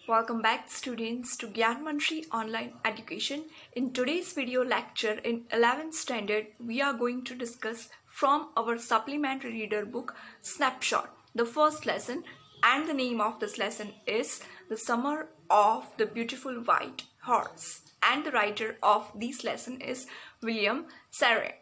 Welcome back students to Gyanmanshi Online Education. In today's video lecture in 11th standard, we are going to discuss from our supplementary reader book Snapshot, the first lesson, and the name of this lesson is The Summer of the Beautiful White Horse, and the writer of this lesson is William Sarre.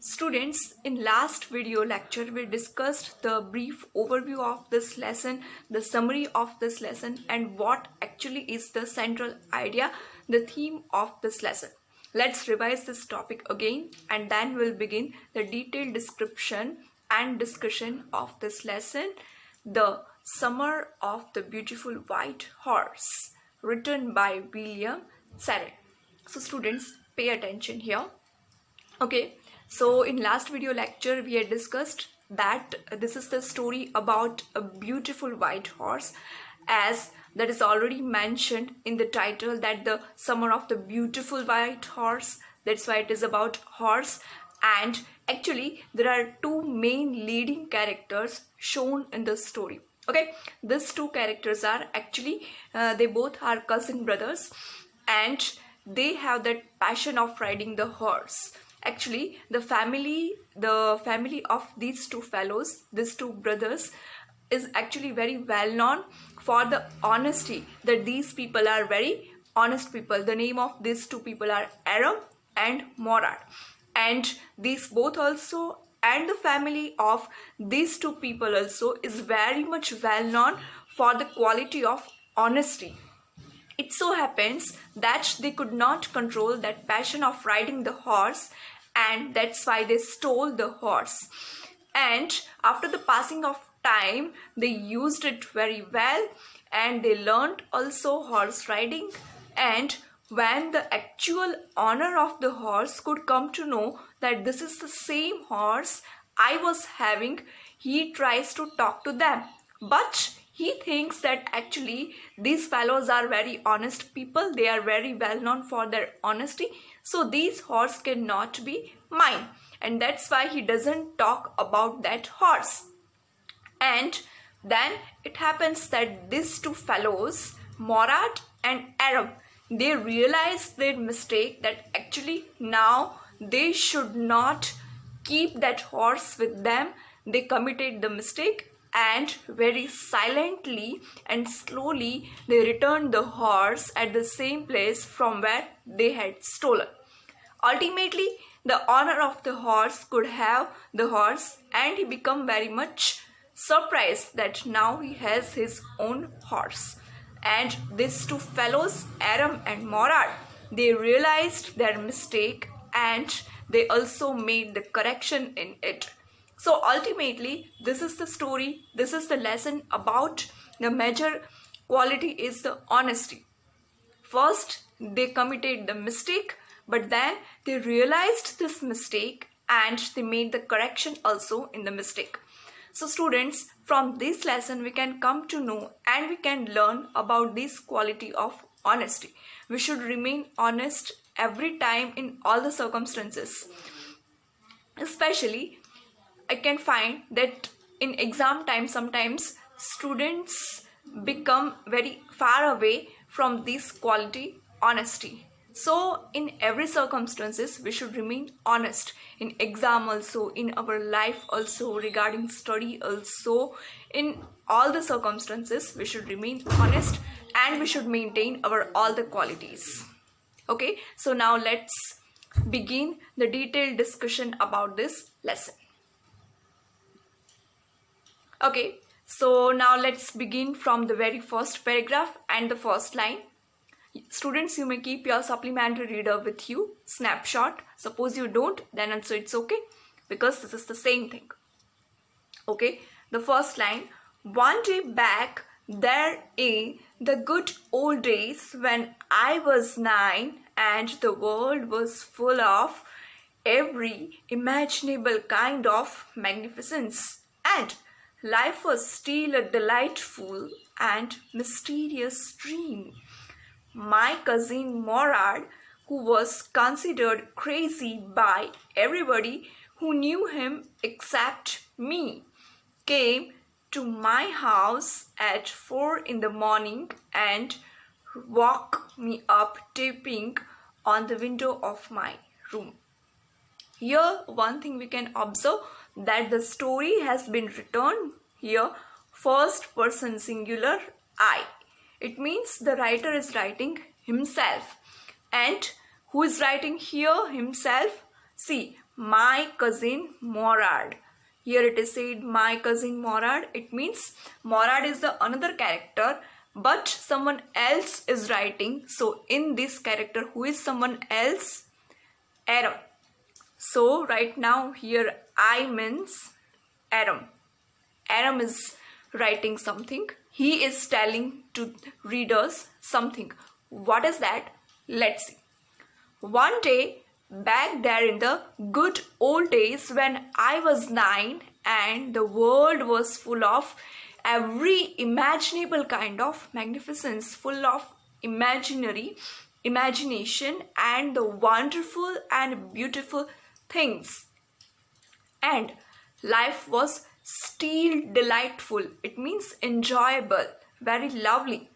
Students, in last video lecture we discussed the brief overview of this lesson, the summary of this lesson, and what actually is the central idea, the theme of this lesson. Let's revise this topic again and then we'll begin the detailed description and discussion of this lesson, The Summer of the Beautiful White Horse, written by William Sarre. So students, pay attention here. Okay. So in last video lecture we had discussed that this is the story about a beautiful white horse, as that is already mentioned in the title, that the summer of the beautiful white horse. That's why it is about horse. And actually there are two main leading characters shown in the story. Okay, these two characters are actually they both are cousin brothers and they have that passion of riding the horse. Actually, the family of these two fellows, these two brothers, is actually very well known for the honesty, that these people are very honest people. The name of these two people are Aram and Morad, and these both also, and the family of these two people also is very much well known for the quality of honesty. It so happens that they could not control that passion of riding the horse, and that's why they stole the horse. And after the passing of time, they used it very well and they learned also horse riding. And when the actual owner of the horse could come to know that this is the same horse I was having, he tries to talk to them. But he thinks that actually these fellows are very honest people. They are very well known for their honesty. So these horse cannot be mine. And that's why he doesn't talk about that horse. And then it happens that these two fellows, Morad and Aram, they realize their mistake, that actually now they should not keep that horse with them. They committed the mistake, and very silently and slowly they returned the horse at the same place from where they had stolen. Ultimately, the owner of the horse could have the horse, and he became very much surprised that now he has his own horse. And these two fellows, Aram and Morad, they realized their mistake and they also made the correction in it. So ultimately, this is the story, this is the lesson about the major quality is the honesty. First, they committed the mistake, but then they realized this mistake and they made the correction also in the mistake. So students, from this lesson we can come to know and we can learn about this quality of honesty. We should remain honest every time in all the circumstances. Especially, I can find that in exam time sometimes students become very far away from this quality, honesty. So in every circumstances we should remain honest, in exam also, in our life also, regarding study also, in all the circumstances we should remain honest and we should maintain our all the qualities. Okay, so now let's begin the detailed discussion about this lesson. Okay, so now let's begin from the very first paragraph and the first line. Students, you may keep your supplementary reader with you, Snapshot. Suppose you don't, then also it's okay, because this is the same thing. Okay, the first line. One day back there in the good old days when I was 9 and the world was full of every imaginable kind of magnificence, and life was still a delightful and mysterious dream. My cousin Morad, who was considered crazy by everybody who knew him except me, came to my house at 4 in the morning and woke me up tapping on the window of my room. Here, one thing we can observe that the story has been written here first person singular I. It means the writer is writing himself. And who is writing here himself? See, my cousin Morad. Here it is said my cousin Morad. It means Morad is the another character, but someone else is writing. So in this character, who is someone else? Aram. So right now here I means Aram. Aram is writing something. He is telling to readers something. What is that? Let's see. One day back there in the good old days when I was 9 and the world was full of every imaginable kind of magnificence, full of imagination and the wonderful and beautiful things. And life was still delightful. It means enjoyable, very lovely.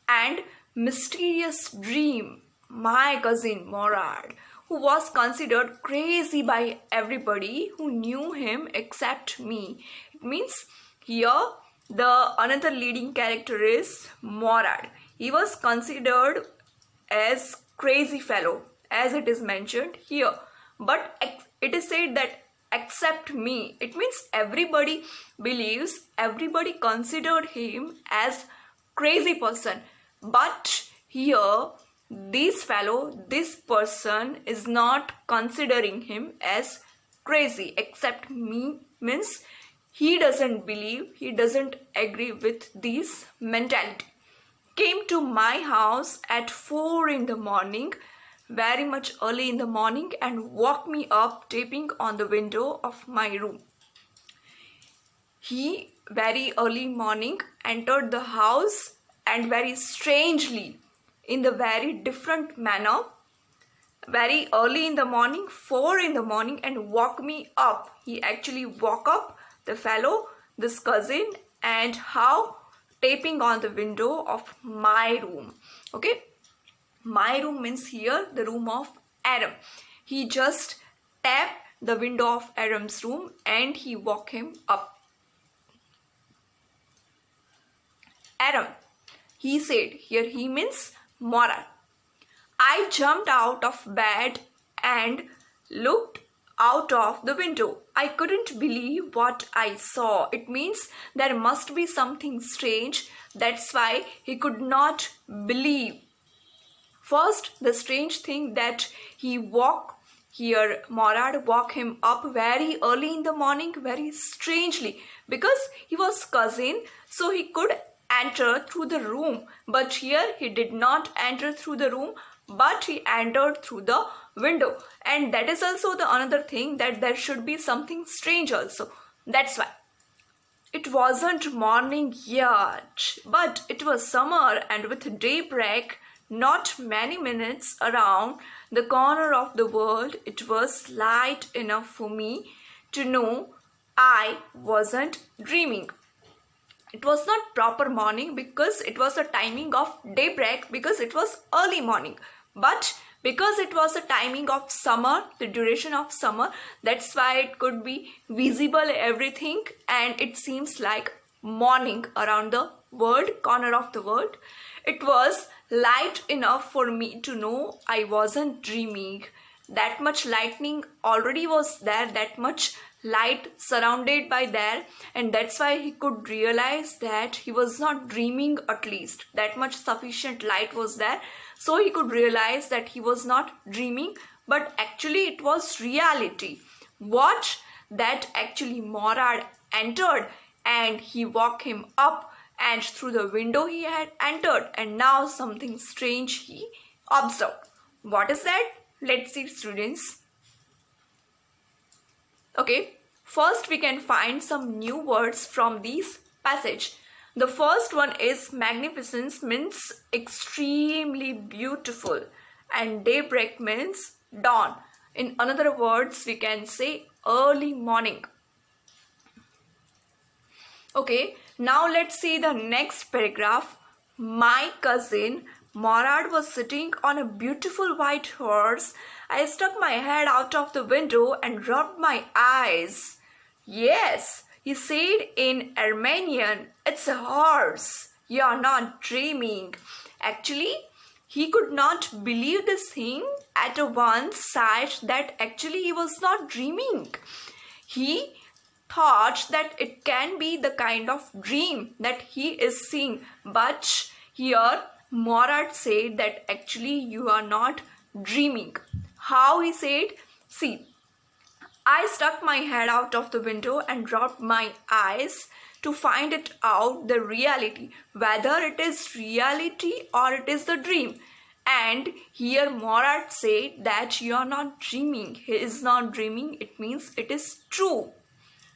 And mysterious dream, my cousin Morad, who was considered crazy by everybody who knew him except me. It means here the another leading character is Morad. He was considered as crazy fellow, as it is mentioned here. But it is said that except me. It means everybody believes, everybody considered him as crazy person. But here, this person is not considering him as crazy. Except me means he doesn't believe, he doesn't agree with this mentality. Came to my house at 4 in the morning, very much early in the morning, and woke me up tapping on the window of my room. He very early morning entered the house and very strangely, in the very different manner, very early in the morning, 4 in the morning, and woke me up. He actually woke up the fellow, this cousin, and how? Tapping on the window of my room. Okay. My room means here the room of Aram. He just tapped the window of Aram's room and he woke him up. Aram, he said, here he means Morad. I jumped out of bed and looked out of the window. I couldn't believe what I saw. It means there must be something strange. That's why he could not believe. First, the strange thing that he woke here, Morad woke him up very early in the morning, very strangely, because he was cousin, so he could enter through the room. But here he did not enter through the room, but he entered through the window. And that is also the another thing, that there should be something strange also. That's why. It wasn't morning yet, but it was summer, and with daybreak, not many minutes around the corner of the world, it was light enough for me to know I wasn't dreaming. It was not proper morning because it was the timing of daybreak, because it was early morning. But because it was the timing of summer, the duration of summer, that's why it could be visible everything, and it seems like morning around the world, corner of the world. It was light enough for me to know I wasn't dreaming. That much lightning already was there, that much light surrounded by there, and that's why he could realize that he was not dreaming. At least that much sufficient light was there, so he could realize that he was not dreaming, but actually it was reality. What? That actually Morad entered and he woke him up, and through the window he had entered, and now something strange he observed. What is that? Let's see, students. Okay, first we can find some new words from this passage. The first one is magnificence, means extremely beautiful, and daybreak means dawn. In other words, we can say early morning. Okay, now let's see the next paragraph. My cousin Morad was sitting on a beautiful white horse. I stuck my head out of the window and rubbed my eyes. Yes, he said in Armenian, it's a horse. You're not dreaming. Actually, he could not believe this thing at a one sight that actually he was not dreaming. He thought that it can be the kind of dream that he is seeing. But here Morad said that actually you are not dreaming. How he said? See, I stuck my head out of the window and rubbed my eyes to find it out the reality, whether it is reality or it is the dream. And here Morad said that you are not dreaming. He is not dreaming. It means it is true.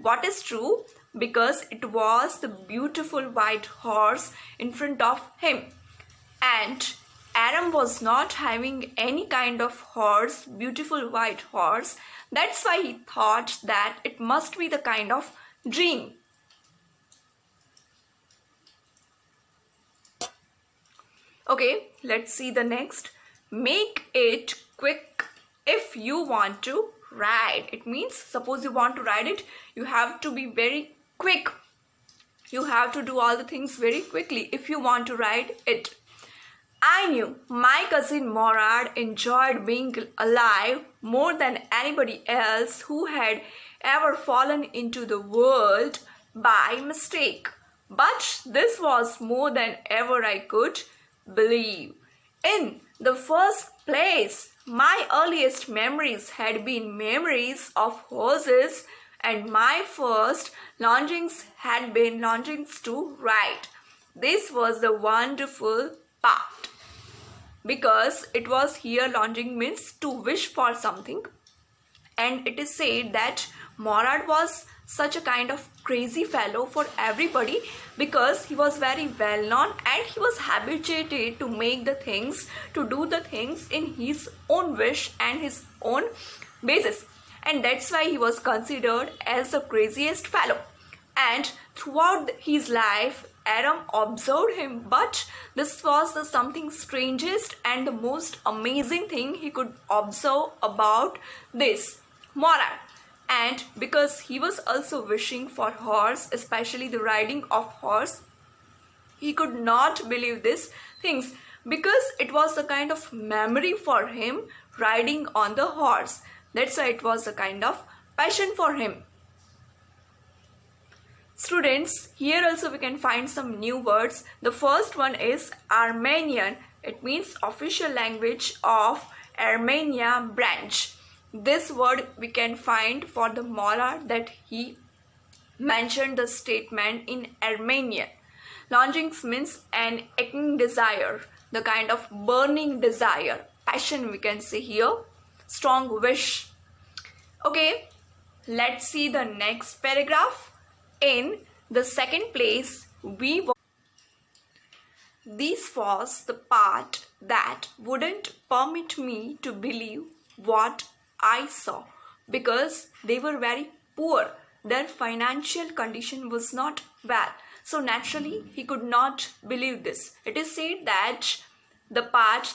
What is true? Because it was the beautiful white horse in front of him. And Aram was not having any kind of horse, beautiful white horse. That's why he thought that it must be the kind of dream. Okay, let's see the next. Make it quick if you want to ride. It means suppose you want to ride it, you have to be very quick. You have to do all the things very quickly if you want to ride it. I knew my cousin Morad enjoyed being alive more than anybody else who had ever fallen into the world by mistake. But this was more than ever I could believe. In the first place, my earliest memories had been memories of horses, and my first longings had been longings to ride. This was the wonderful part, because it was here longing means to wish for something, and it is said that Morad was such a kind of crazy fellow for everybody because he was very well known and he was habituated to make the things, to do the things in his own wish and his own basis, and that's why he was considered as the craziest fellow. And throughout his life Aram observed him, but this was the something strangest and the most amazing thing he could observe about this Morad. And because he was also wishing for horse, especially the riding of horse, he could not believe these things because it was a kind of memory for him riding on the horse. That's why it was a kind of passion for him. Students, here also we can find some new words. The first one is Armenian. It means official language of Armenia branch. This word we can find for the Morad that he mentioned the statement in Armenian. Longings means an aching desire, the kind of burning desire, passion we can say here, strong wish. Okay, let's see the next paragraph. In the second place, this was the part that wouldn't permit me to believe what I saw, because they were very poor. Their financial condition was not well. So naturally, he could not believe this. It is said that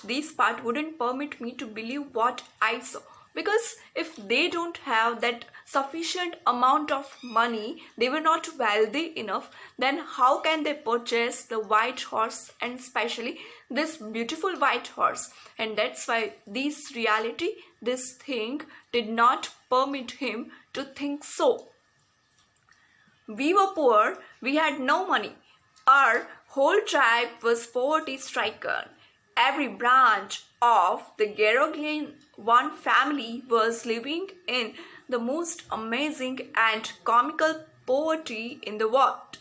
this part wouldn't permit me to believe what I saw. Because if they don't have that sufficient amount of money, they were not wealthy enough, then how can they purchase the white horse, and especially this beautiful white horse? And that's why this thing did not permit him to think so. We were poor, we had no money. Our whole tribe was poverty-stricken. Every branch of the Geroglian one family was living in the most amazing and comical poverty in the world.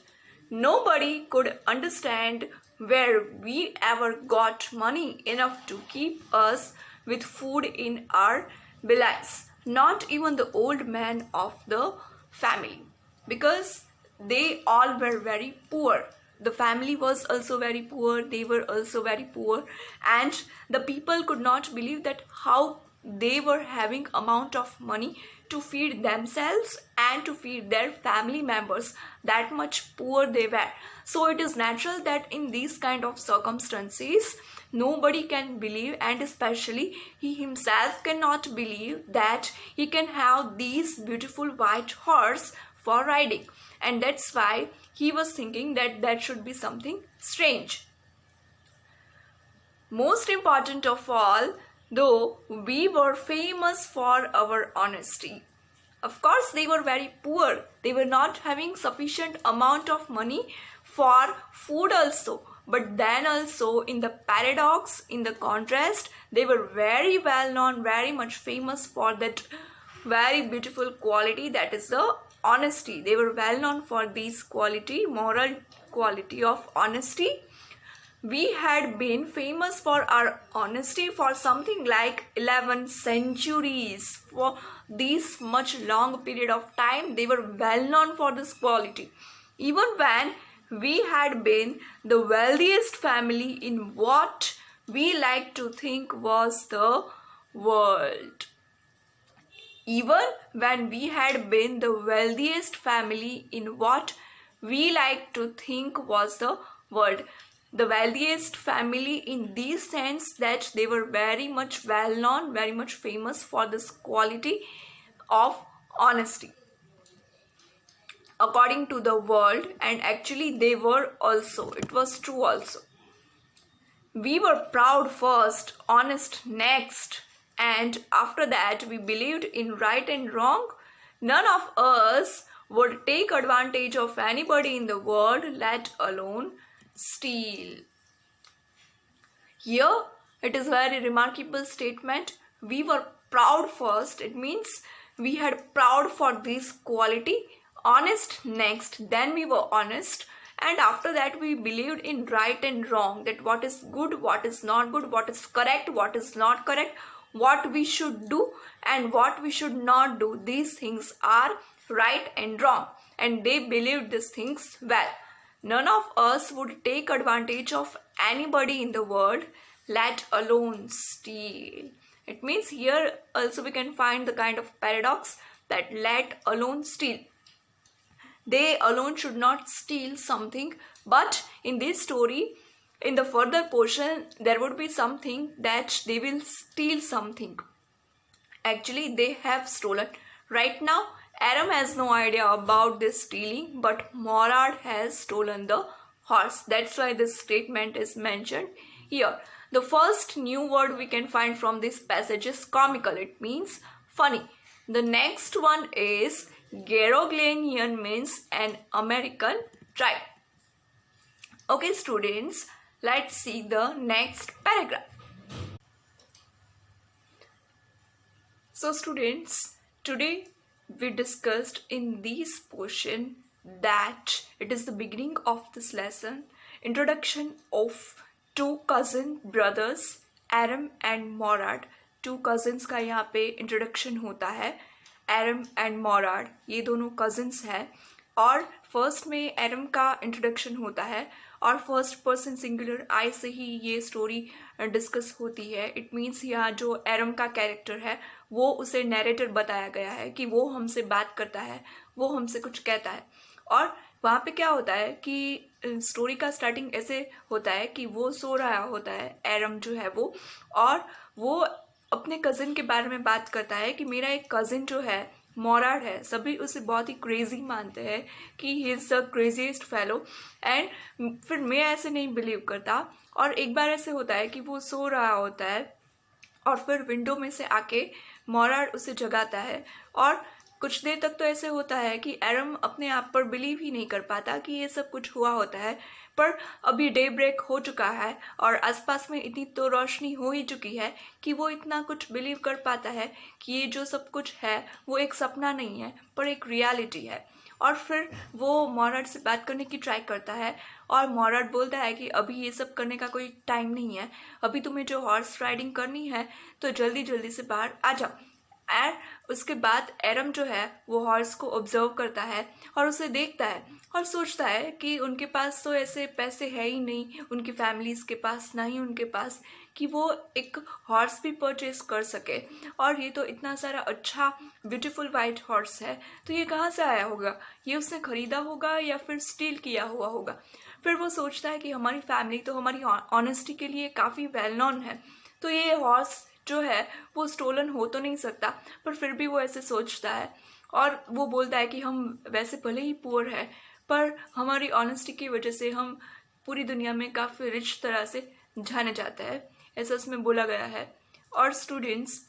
Nobody could understand where we ever got money enough to keep us with food in our bellies. Not even the old man of the family, because they all were very poor. The family was also very poor, they were also very poor, and the people could not believe that how they were having amount of money to feed themselves and to feed their family members. That much poor they were. So it is natural that in these kind of circumstances nobody can believe, and especially he himself cannot believe that he can have these beautiful white horse for riding, and that's why he was thinking that that should be something strange. Most important of all, though, we were famous for our honesty. Of course, they were very poor. They were not having sufficient amount of money for food also. But then also in the paradox, in the contrast, they were very well known, very much famous for that very beautiful quality, that is the honesty. They were well known for this quality, moral quality of honesty. We had been famous for our honesty for something like 11 centuries. For this much long period of time, they were well known for this quality. Even when we had been the wealthiest family in what we like to think was the world. Even when we had been the wealthiest family in what we like to think was the world. The wealthiest family in the sense that they were very much well known, very much famous for this quality of honesty according to the world, and actually they were also, it was true also. We were proud first, honest next, and after that we believed in right and wrong. None of us would take advantage of anybody in the world, let alone steal. Here it is very remarkable statement. We were proud first. It means we had proud for this quality. Honest next, then we were honest, and after that we believed in right and wrong, that what is good, what is not good, what is correct, what is not correct, what we should do and what we should not do. These things are right and wrong, and they believed these things well. None of us would take advantage of anybody in the world, let alone steal. It means here also we can find the kind of paradox that let alone steal. They alone should not steal something, but in this story, in the further portion, there would be something that they will steal something. Actually, they have stolen. Right now, Aram has no idea about this stealing, but Morad has stolen the horse. That's why this statement is mentioned here. The first new word we can find from this passage is comical. It means funny. The next one is Geroglanian, means an American tribe. Okay, students, let's see the next paragraph. So students, today we discussed in this portion that it is the beginning of this lesson, introduction of two cousin brothers Aram and Morad. Two cousins का यहाँ पे introduction होता है. एरम and मोराड ये दोनों cousins हैं, और first में एरम का इंट्रोडक्शन होता है और फर्स्ट पर्सन सिंगुलर आई से ही ये स्टोरी डिस्कस होती है. इट मीन्स यहाँ जो एरम का कैरेक्टर है वो उसे नैरेटर बताया गया है कि वो हमसे बात करता है, वो हमसे कुछ कहता है. और वहाँ पे क्या होता है कि स्टोरी का स्टार्टिंग ऐसे होता है कि वो सो रहा होता है एरम जो है वो, और वो अपने कज़न के बारे में बात करता है कि मेरा एक कज़न जो है मोराड है, सभी उसे बहुत ही क्रेजी मानते हैं कि he is the craziest fellow, and फिर मैं ऐसे नहीं बिलीव करता. और एक बार ऐसे होता है कि वो सो रहा होता है और फिर विंडो में से आके मोराड उसे जगाता है, और कुछ देर तक तो ऐसे होता है कि एरम अपने आप पर बिलीव ही नहीं कर पाता कि ये सब कुछ हुआ होता है. पर अभी डे ब्रेक हो चुका है और आसपास में इतनी तो रोशनी हो ही चुकी है कि वो इतना कुछ बिलीव कर पाता है कि ये जो सब कुछ है वो एक सपना नहीं है पर एक रियलिटी है. और फिर वो मोराड से बात करने की ट्राई करता है, और मोराड बोलता है कि अभी ये सब करने का कोई टाइम नहीं है, अभी तुम्हें जो हॉर्स राइडिंग करनी है तो जल्दी जल्दी से बाहर आ जाओ. एंड उसके बाद एरम जो है वो हॉर्स को ऑब्जर्व करता है और उसे देखता है और सोचता है कि उनके पास तो ऐसे पैसे है ही नहीं, उनकी फैमिलीज के पास ना ही उनके पास, कि वो एक हॉर्स भी परचेज कर सके. और ये तो इतना सारा अच्छा ब्यूटीफुल वाइट हॉर्स है, तो ये कहाँ से आया होगा, ये उसने खरीदा होगा या फिर स्टील किया हुआ होगा. फिर वो सोचता है कि हमारी फैमिली तो हमारी ऑनेस्टी के लिए काफ़ी वेल नोन है, तो ये हॉर्स जो है वो स्टोलन हो तो नहीं सकता, पर फिर भी वो ऐसे सोचता है और वो बोलता है कि हम वैसे भले ही पुअर है, पर हमारी ऑनेस्टी की वजह से हम पूरी दुनिया में काफ़ी रिच तरह से जाने जाते हैं, ऐसा उसमें बोला गया है। और students,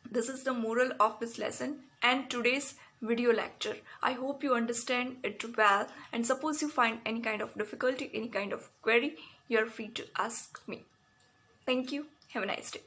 this is the moral of this lesson and today's video lecture. I hope you understand it well, and suppose you find any kind of difficulty, any kind of query, you're free to ask me. Thank you. Have a nice day.